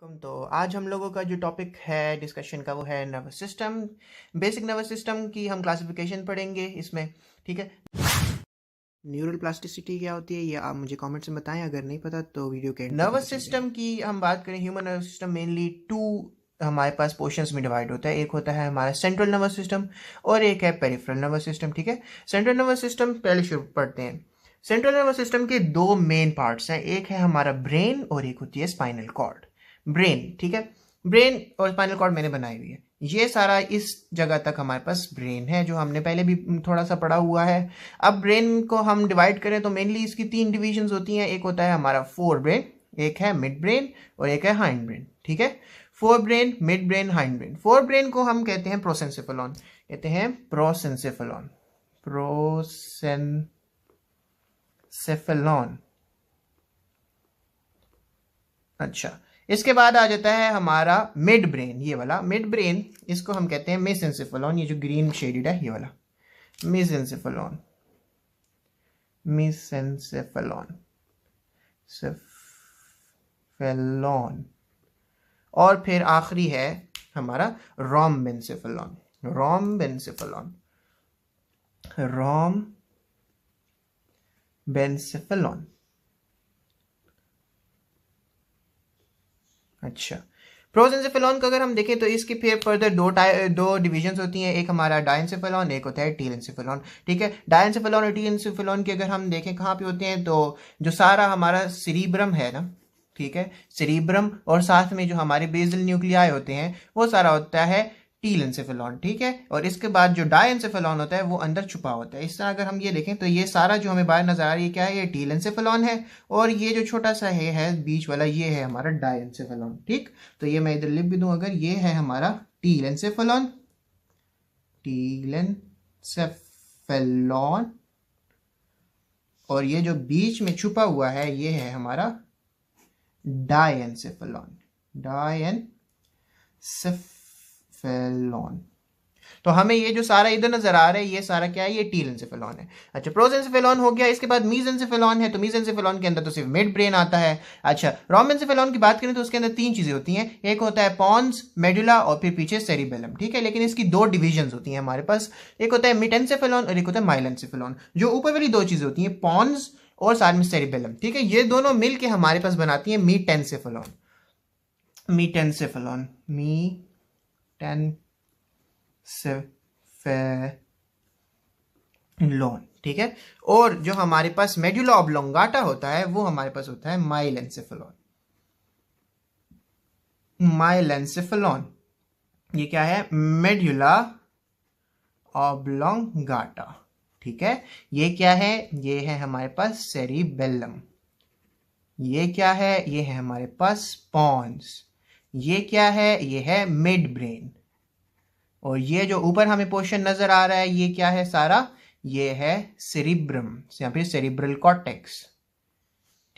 तो आज हम लोगों का जो टॉपिक है डिस्कशन का वो है nervous system. Basic nervous system की हम क्लासिफिकेशन पढ़ेंगे इसमें। ठीक है, न्यूरल प्लास्टिसिटी क्या होती है ये आप मुझे कमेंट्स में बताएं, अगर नहीं पता तो वीडियो के नर्वस सिस्टम की हम बात करें, human nervous system mainly two हमारे पास पोर्शंस में डिवाइड होता है। एक होता है हमारा सेंट्रल नर्वस सिस्टम और एक है पेरिफेरल नर्वस सिस्टम। ठीक है, सेंट्रल नर्वस सिस्टम पहले शुरू पढ़ते हैं। सेंट्रल नर्वस सिस्टम के दो मेन पार्ट्स हैं, एक है हमारा ब्रेन और एक होती है स्पाइनल कॉर्ड। ब्रेन, ठीक है, ब्रेन और स्पाइनल कॉर्ड मैंने बनाई हुई है। ये सारा इस जगह तक हमारे पास ब्रेन है, जो हमने पहले भी थोड़ा सा पढ़ा हुआ है। अब ब्रेन को हम डिवाइड करें तो मेनली इसकी तीन डिविजन्स होती हैं। एक होता है हमारा फोर ब्रेन, एक है मिड ब्रेन और एक है हाइंड ब्रेन। ठीक है, fore brain, mid brain, hind brain. Fore brain को हम कहते हैं प्रोसेंसिफेलॉन, कहते हैं प्रोसेंसिफेलॉन, प्रोसेंसिफेलॉन। अच्छा, इसके बाद आ जाता है हमारा मिड ब्रेन, ये वाला मिड ब्रेन, इसको हम कहते हैं मेसेंसिफेलॉन। ये जो ग्रीन शेडेड है ये वाला मेसेंसिफेलॉन, मेसेंसिफेलॉन, सेफेलॉन। और फिर आखिरी है हमारा रोम्बेनसिफेलॉन, रोम्बेनसिफेलॉन, रोम्बेनसिफेलॉन। अच्छा, प्रोसेंसिफेलॉन का अगर हम देखें तो इसकी फिर फर्दर दो डिविजन्स होती हैं। एक हमारा डायंसिफेलॉन, एक होता है टीलेंसिफेलॉन। ठीक है, डायंसिफेलॉन और टीलेंसिफेलॉन की अगर हम देखें कहाँ पे होते हैं, तो जो सारा हमारा सीरिब्रम है ना, ठीक है, सीरिब्रम और साथ में जो हमारे बेसल न्यूक्लियाई होते हैं वो सारा होता है टीलेंसिफेलॉन। ठीक है, और इसके बाद जो डायंसिफेलॉन होता है वो अंदर छुपा होता है। इस तरह अगर हम ये देखें तो ये सारा जो हमें बाहर नजर आ रही है क्या है, ये टीलेंसिफेलॉन है, और ये जो छोटा सा है बीच वाला, ये है हमारा डायंसिफेलॉन। ठीक, तो ये मैं इधर लिख भी दूं, अगर ये है हमारा टीलेंसिफेलॉन, टीलेंसिफेलॉन, और ये जो बीच में छुपा हुआ है ये है हमारा डायंसिफेलॉन, डायंसिफेलॉन। तो हमें ये जो सारा इधर नजर आ रहा है ये सारा क्या है, ये टीलेंसिफेलॉन है। अच्छा, प्रोसेंसिफेलॉन हो गया। इसके बाद मीजेंसिफेलॉन है, तो मीजेंसिफेलॉन के अंदर तो सिर्फ मिड ब्रेन आता है। अच्छा, रोम्बेनसिफेलॉन की बात करें तो उसके अंदर तीन चीजें होती हैं, एक होता है पॉन्स, मेडुला और फिर पीछे सेरिबेलम। ठीक है, लेकिन इसकी दो डिविजन्स होती हैं हमारे पास, एक होता है मिटेंसिफेलॉन और एक होता है माइलेंसिफेलॉन। जो ऊपर वाली दो चीजें होती हैं पॉन्स और साथ में सेरिबेलम, ठीक है, ये दोनों मिलके हमारे पास बनाती है मीटेंसिफेलॉन, मीटेंसिफेलॉन, मीटेंसिफेलॉन। ठीक है, और जो हमारे पास मेडुला ऑब्लोंगाटा होता है वो हमारे पास होता है माइलेंसिफेलॉन, माइलेंसिफेलॉन। ये क्या है, मेडुला ऑब्लोंगाटा। ठीक है, ये क्या है, ये है हमारे पास सेरिबेलम। ये क्या है, ये है हमारे पास पॉन्स। ये क्या है, ये है मिड ब्रेन। और ये जो ऊपर हमें पोर्शन नजर आ रहा है ये क्या है सारा, ये है सेरिब्रम या फिर सेरिब्रल कॉर्टेक्स।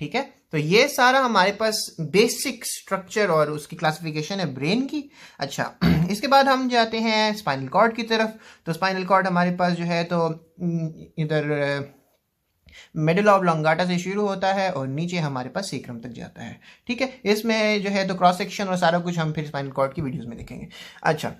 ठीक है, तो ये सारा हमारे पास बेसिक स्ट्रक्चर और उसकी क्लासिफिकेशन है ब्रेन की। अच्छा, इसके बाद हम जाते हैं स्पाइनल कॉर्ड की तरफ। तो स्पाइनल कॉर्ड हमारे पास जो है तो इधर मेडुला ऑब्लोंगाटा से शुरू होता है और नीचे हमारे पास सेक्रम तक जाता है। ठीक है, इसमें जो है तो क्रॉस सेक्शन और सारा कुछ हम फिर स्पाइनल कॉर्ड की वीडियोस में देखेंगे। अच्छा,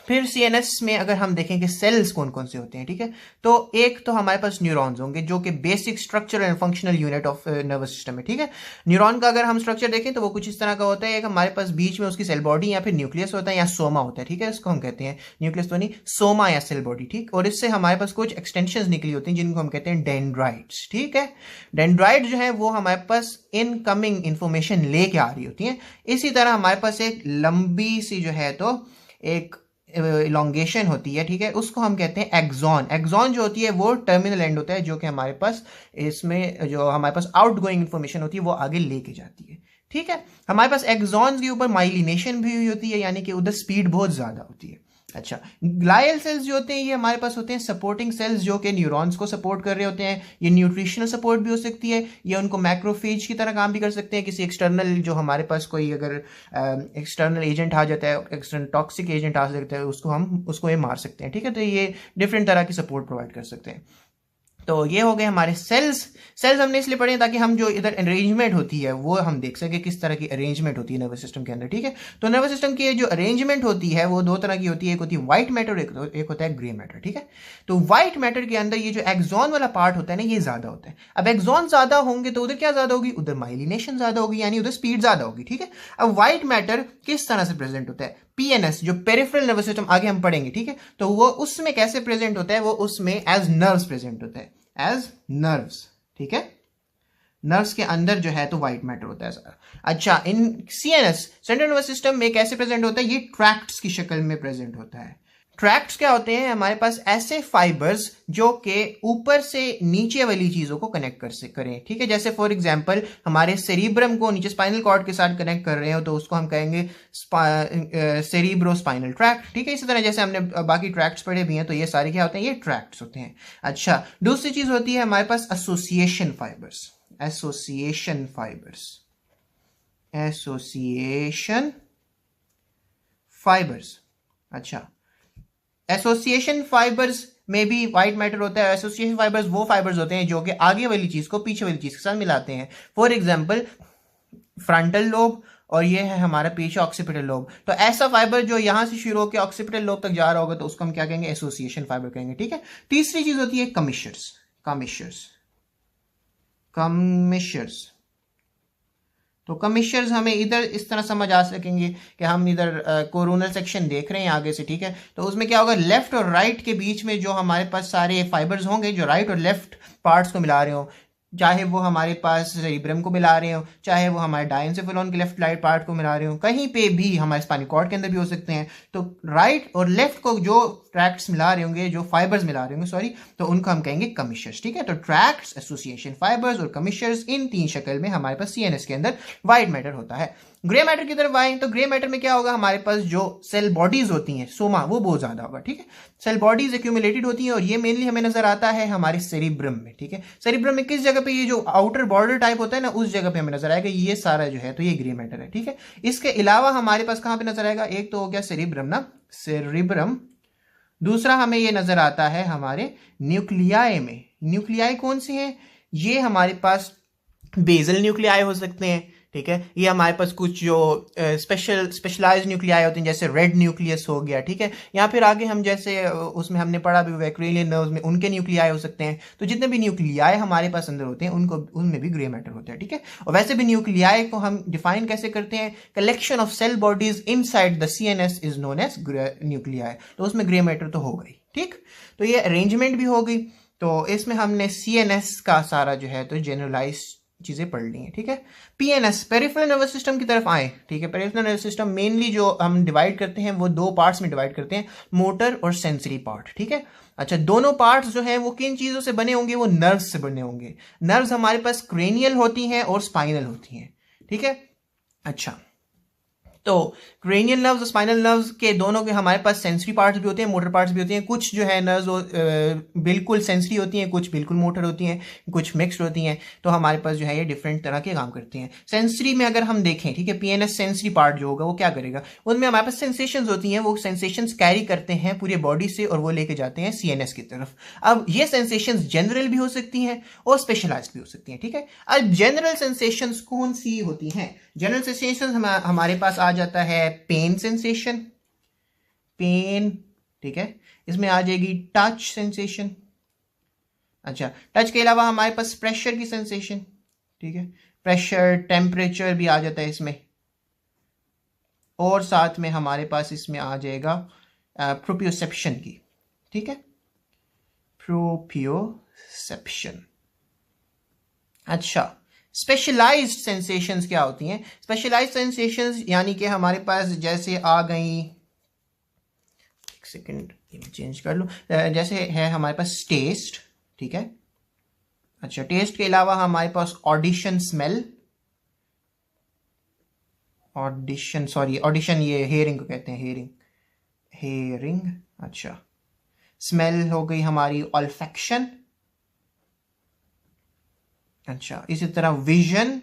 फिर सीएनएस में अगर हम देखें कि सेल्स कौन कौन से होते हैं, ठीक है, तो एक तो हमारे पास न्यूरॉन्स होंगे जो कि basic structure and functional unit of nervous system है। ठीक है, न्यूरॉन का अगर हम स्ट्रक्चर देखें तो वो कुछ इस तरह का होता है, एक हमारे पास बीच में उसकी सेल बॉडी या फिर न्यूक्लियस होता है या सोमा होता है। ठीक है, इसको हम कहते हैं न्यूक्लियस तो नहीं, सोमा या सेल बॉडी। ठीक, और इससे हमारे पास कुछ एक्सटेंशन निकली होती हैं जिनको हम कहते हैं डेंड्राइट्स। ठीक है, डेंड्राइट जो है वो हमारे पास इनकमिंग इंफॉर्मेशन लेके आ रही होती है। इसी तरह हमारे पास एक लंबी सी जो है तो एक इलोंगेशन होती है, ठीक है, उसको हम कहते हैं एक्सॉन। एक्सॉन जो होती है वो टर्मिनल एंड होता है जो कि हमारे पास इसमें जो हमारे पास आउटगोइंग इंफॉर्मेशन होती है वो आगे लेके जाती है। ठीक है, हमारे पास एक्सॉन के ऊपर माइलिनेशन भी हुई होती है, यानी कि उधर स्पीड बहुत ज्यादा होती है। अच्छा, ग्लायल सेल्स जो होते हैं ये हमारे पास होते हैं सपोर्टिंग सेल्स जो कि न्यूरॉन्स को सपोर्ट कर रहे होते हैं। ये न्यूट्रिशनल सपोर्ट भी हो सकती है, ये उनको मैक्रोफेज की तरह काम भी कर सकते हैं। किसी एक्सटर्नल जो हमारे पास कोई अगर एक्सटर्नल एजेंट आ जाता है, एक्सटर्नल टॉक्सिक एजेंट आ सकता है, उसको ये मार सकते हैं। ठीक है, तो ये डिफरेंट तरह की सपोर्ट प्रोवाइड कर सकते हैं। तो ये हो गए हमारे सेल्स। सेल्स हमने इसलिए पढ़े ताकि हम जो इधर अरेंजमेंट होती है वो हम देख सके किस तरह की अरेंजमेंट होती है नर्वस सिस्टम के अंदर, ठीक है। तो नर्वस सिस्टम की जो अरेंजमेंट होती है वो दो तरह की होती है, एक होती है व्हाइट मैटर, एक होता है ग्रे मैटर, ठीक है। तो व्हाइट मैटर के अंदर ये जो एक्सॉन वाला पार्ट होता है ना ये ज्यादा होता है। अब एक्सॉन ज्यादा होंगे तो उधर क्या ज्यादा होगी, उधर माइलिनेशन ज्यादा होगी, यानी उधर स्पीड ज्यादा होगी, ठीक है। अब व्हाइट मैटर किस तरह से प्रेजेंट होता है, पीएनएस जो पेरिफेरल नर्वस सिस्टम आगे हम पढ़ेंगे, ठीक है। तो वो उसमें कैसे प्रेजेंट होता है, वो उसमें एज नर्व्स प्रेजेंट होता है, एज नर्व्स, ठीक है। नर्व्स के अंदर जो है तो व्हाइट मैटर होता है सारा। अच्छा, इन सीएनएस सेंट्रल नर्वस सिस्टम में कैसे प्रेजेंट होता है, ये ट्रैक्ट्स की शक्ल में प्रेजेंट होता है। ट्रैक्ट्स क्या होते हैं, हमारे पास ऐसे फाइबर्स जो कि ऊपर से नीचे वाली चीजों को कनेक्ट करें, ठीक है। जैसे फॉर एग्जांपल हमारे सेरिब्रम को नीचे स्पाइनल कॉर्ड के साथ कनेक्ट कर रहे हो तो उसको हम कहेंगे सेरिब्रो स्पाइनल ट्रैक्ट, ठीक है। इसी तरह जैसे हमने बाकी ट्रैक्ट्स पढ़े भी हैं तो ये सारे क्या होते हैं, ये ट्रैक्ट्स होते हैं। अच्छा, दूसरी चीज होती है हमारे पास association fibres, association fibres, association fibres. अच्छा, एसोसिएशन फाइबर्स में भी व्हाइट मैटर होता है। एसोसिएशन फाइबर्स वो फाइबर्स होते हैं जो कि आगे वाली चीज को पीछे वाली चीज के साथ मिलाते हैं। फॉर एग्जांपल फ्रंटल लोब और ये है हमारा पीछे ऑक्सीपिटल लोब। तो ऐसा फाइबर जो यहां से शुरू होकर ऑक्सीपिटल लोब तक जा रहा होगा तो उसको हम क्या कहेंगे, एसोसिएशन फाइबर कहेंगे, ठीक है। तीसरी चीज होती है कमिशर्स, कमिशर्स, कमिशर्स। तो कमिशर्स हमें इधर इस तरह समझ आ सकेंगे कि हम इधर कोरोनल सेक्शन देख रहे हैं आगे से, ठीक है। तो उसमें क्या होगा, लेफ्ट और राइट के बीच में जो हमारे पास सारे फाइबर्स होंगे जो राइट और लेफ्ट पार्ट्स को मिला रहे हो, चाहे वो हमारे पास सेरिब्रम को मिला रहे हो, चाहे वो हमारे डायंसेफेलॉन के लेफ्ट राइट पार्ट को मिला रहे हो, कहीं पे भी हमारे स्पाइनल कॉर्ड के अंदर भी हो सकते हैं। तो राइट और लेफ्ट को जो ट्रैक्ट्स मिला रहे होंगे, जो फाइबर्स मिला रहे होंगे सॉरी, तो उनको हम कहेंगे कमिशर्स, ठीक है। तो ट्रैक्ट्स, एसोसिएशन फाइबर्स और कमिशर्स, इन तीन शक्ल में हमारे पास सीएनएस के अंदर व्हाइट मैटर होता है। ग्रे मैटर की तरफ आए तो ग्रे मैटर में क्या होगा, हमारे पास जो सेल बॉडीज होती हैं, सोमा, वो बहुत ज्यादा होगा, ठीक है। सेल बॉडीज एक्यूमुलेटेड होती हैं और ये मेनली हमें नजर आता है हमारे सेरिब्रम में, ठीक है। सेरिब्रम में किस जगह पे, ये जो आउटर बॉर्डर टाइप होता है ना, उस जगह पे हमें नजर आएगा ये सारा जो है, तो ये ग्रे मैटर है, ठीक है। इसके अलावा हमारे पास कहां पे नजर आएगा, एक तो हो गया सेरिब्रम ना, सेरिब्रम। दूसरा हमें ये नजर आता है हमारे न्यूक्लियाई में। न्यूक्लियाई कौन से हैं, ये हमारे पास बेजल न्यूक्लियाई हो सकते हैं, ठीक है। ये हमारे पास कुछ जो स्पेशलाइज्ड न्यूक्लियाई होते हैं जैसे रेड न्यूक्लियस हो गया, ठीक है। या फिर आगे हम जैसे उसमें हमने पढ़ा भी वैक्यूलेरियन नर्व्स में उनके न्यूक्लियाई हो सकते हैं। तो जितने भी न्यूक्लियाई हमारे पास अंदर होते हैं उनको, उनमें भी ग्रे मैटर होता है, ठीक है। और वैसे भी न्यूक्लियाई को हम डिफाइन कैसे करते हैं, collection of cell bodies inside the CNS is known as nuclei. तो उसमें ग्रे मैटर तो हो गई, ठीक। तो ये अरेंजमेंट भी हो गई। तो इसमें हमने सीएनएस का सारा जो है तो जनरलाइज चीजें पढ़ ली हैं, ठीक है। पीएनएस, पेरिफेरल नर्वस सिस्टम की तरफ आए, ठीक है। पेरिफेरल नर्वस सिस्टम मेनली जो हम डिवाइड करते हैं वो दो पार्ट्स में डिवाइड करते हैं, मोटर और सेंसरी पार्ट, ठीक है। अच्छा, दोनों पार्ट्स जो हैं वो किन चीजों से बने होंगे, वो नर्व्स से बने होंगे। नर्व्स हमारे पास क्रेनियल होती हैं और स्पाइनल होती हैं, ठीक है। अच्छा, तो क्रेनियल नर्व्स और स्पाइनल नर्व्स के दोनों के हमारे पास सेंसरी पार्ट्स भी होते हैं, मोटर पार्ट्स भी होते हैं। कुछ जो है नर्व्स बिल्कुल सेंसरी होती हैं, कुछ बिल्कुल मोटर होती हैं, कुछ मिक्स्ड होती हैं। तो हमारे पास जो है ये डिफरेंट तरह के काम करती हैं। सेंसरी में अगर हम देखें, ठीक है, पीएनएस सेंसरी पार्ट जो होगा वो क्या करेगा, उनमें हमारे पास सेंसेशंस होती हैं, वो सेंसेशंस कैरी करते हैं पूरे बॉडी से और वो लेके जाते हैं सीएनएस की तरफ। अब ये सेंसेशंस जनरल भी हो सकती हैं और स्पेशलाइज्ड भी हो सकती हैं, ठीक है। अब जनरल सेंसेशंस कौन सी होती हैं, जनरल सेंसेशंस हमारे पास आ जाता है पेन सेंसेशन, पेन, ठीक है। इसमें आ जाएगी टच सेंसेशन। अच्छा, टच के अलावा हमारे पास प्रेशर की सेंसेशन, ठीक है, प्रेशर, टेम्परेचर भी आ जाता है इसमें। और साथ में हमारे पास इसमें आ जाएगा प्रोप्रियोसेप्शन की, ठीक है, प्रोप्रियोसेप्शन। अच्छा, स्पेशलाइज्ड सेंसेशंस क्या होती हैं, स्पेशलाइज्ड सेंसेशंस यानी कि हमारे पास जैसे आ गई, एक सेकंड चेंज कर लूं, जैसे है हमारे पास टेस्ट, ठीक है। अच्छा, टेस्ट के अलावा हमारे पास audition, smell, audition sorry audition ये हेयरिंग को कहते हैं, हेयरिंग, हेयरिंग। अच्छा, स्मेल हो गई हमारी ऑल्फैक्शन। अच्छा, इसी तरह विजन,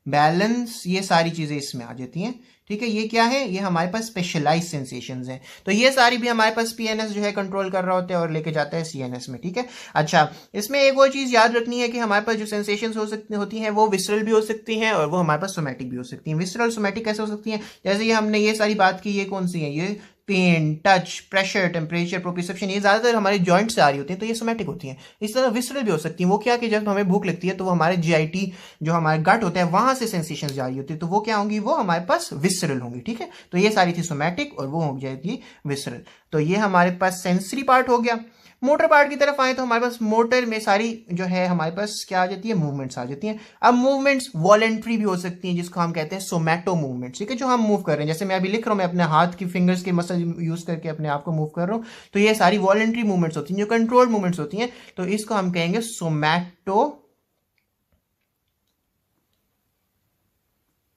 बैलेंस, ये सारी चीजें इसमें आ जाती हैं। ठीक है, ये क्या है, ये हमारे पास स्पेशलाइज सेंसेशंस हैं। तो ये सारी भी हमारे पास पीएनएस जो है कंट्रोल कर रहा होता है और लेके जाता है सीएनएस में। ठीक है, अच्छा इसमें एक और चीज याद रखनी है कि हमारे पास जो सेंसेशंस हो सकती होती हैं वो विसरल भी हो सकती हैं और वो हमारे पास सोमैटिक भी हो सकती हैं। विसरल सोमैटिक कैसे हो सकती हैं, जैसे ये हमने ये सारी बात की, ये कौन सी है, ये pain, touch, pressure, temperature, proprioception, ये ज्यादातर हमारे जॉइंट से आ रही होती हैं, तो ये सोमैटिक होती हैं। इस तरह विसरल भी हो सकती हैं। वो क्या कि जब हमें भूख लगती है तो वो हमारे जीआईटी जो हमारे गट होता है वहां से सेंसेशन जा रही होती है, तो वो क्या होंगी, वो हमारे पास विसरल होंगी। ठीक है, तो ये सारी थी सोमैटिक और वो हो जाएगी विसरल। तो ये हमारे पास सेंसरी पार्ट हो गया। मोटर पार्ट की तरफ आए तो हमारे पास मोटर में सारी जो है हमारे पास क्या आ जाती है, मूवमेंट्स आ जाती हैं। अब मूवमेंट्स वॉलेंट्री भी हो सकती हैं, जिसको हम कहते हैं सोमैटो मूवमेंट्स। ठीक है, जो हम मूव कर रहे हैं, जैसे मैं अभी लिख रहा हूं, मैं अपने हाथ की फिंगर्स के मसल यूज करके अपने आप को मूव कर रहा हूं, तो ये सारी वॉलेंट्री मूवमेंट्स होती हैं, जो कंट्रोल्ड मूवमेंट्स होती हैं। तो इसको हम कहेंगे सोमैटो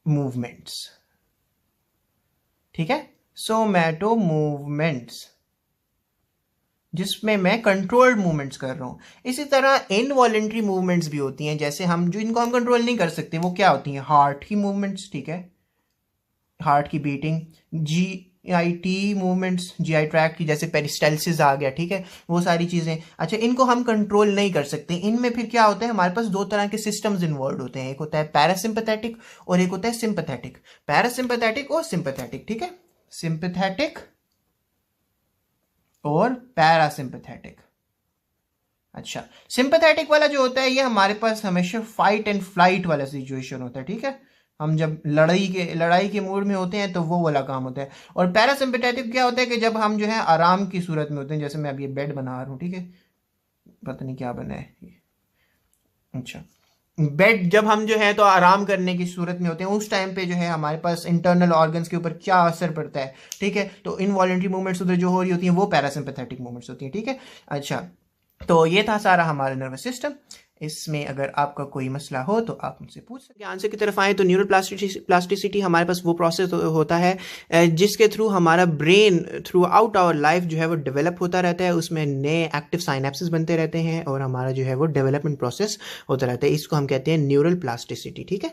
मूवमेंट्स। ठीक है, सोमैटो मूवमेंट्स, जिसमें मैं कंट्रोल्ड मूवमेंट्स कर रहा हूं। इसी तरह इनवॉलेंट्री मूवमेंट्स भी होती हैं, जैसे हम जो इनको हम कंट्रोल नहीं कर सकते, वो क्या होती हैं, हार्ट की मूवमेंट्स। ठीक है, हार्ट की beating, GIT movements, GI tract की, जैसे पेरिस्टाल्सिस आ गया। ठीक है, वो सारी चीजें, अच्छा इनको हम कंट्रोल नहीं कर सकते। इनमें फिर क्या होता है, हमारे पास दो तरह के सिस्टम्स इन्वॉल्व होते हैं, एक होता है पैरासिम्पैथेटिक और एक होता है सिंपैथेटिक। पैरासिम्पैथेटिक और सिंपैथेटिक। ठीक है, सिंपैथेटिक और पैरासिम्पैथेटिक। अच्छा, सिंपैथेटिक वाला जो होता है ये हमारे पास हमेशा फाइट एंड फ्लाइट वाला सिचुएशन होता है। ठीक है, हम जब लड़ाई के मूड में होते हैं तो वो वाला काम होता है। और पैरासिम्पैथेटिक क्या होता है कि जब हम जो है आराम की सूरत में होते हैं, जैसे मैं अभी ये बेड बना रहा हूँ। ठीक है, पता नहीं क्या बना है। अच्छा, बेड जब हम जो है तो आराम करने की सूरत में होते हैं, उस टाइम पे जो है हमारे पास इंटरनल ऑर्गन्स के ऊपर क्या असर पड़ता है। ठीक है, तो इनवॉलेंट्री मूवमेंट्स उधर जो हो रही होती हैं वो पैरासिम्पैथेटिक मूवमेंट्स होती हैं। ठीक है, अच्छा तो ये था सारा हमारा नर्वस सिस्टम। इसमें अगर आपका कोई मसला हो तो आप मुझसे पूछ सकते हैं। आंसर की तरफ आए तो न्यूरल प्लास्टिसिटी हमारे पास वो प्रोसेस होता है जिसके थ्रू हमारा brain throughout our life जो है वो डेवलप होता रहता है, उसमें नए एक्टिव साइनेप्सेस बनते रहते हैं और हमारा जो है वो डेवलपमेंट प्रोसेस होता रहता है। इसको हम कहते हैं न्यूरल प्लास्टिसिटी। ठीक है।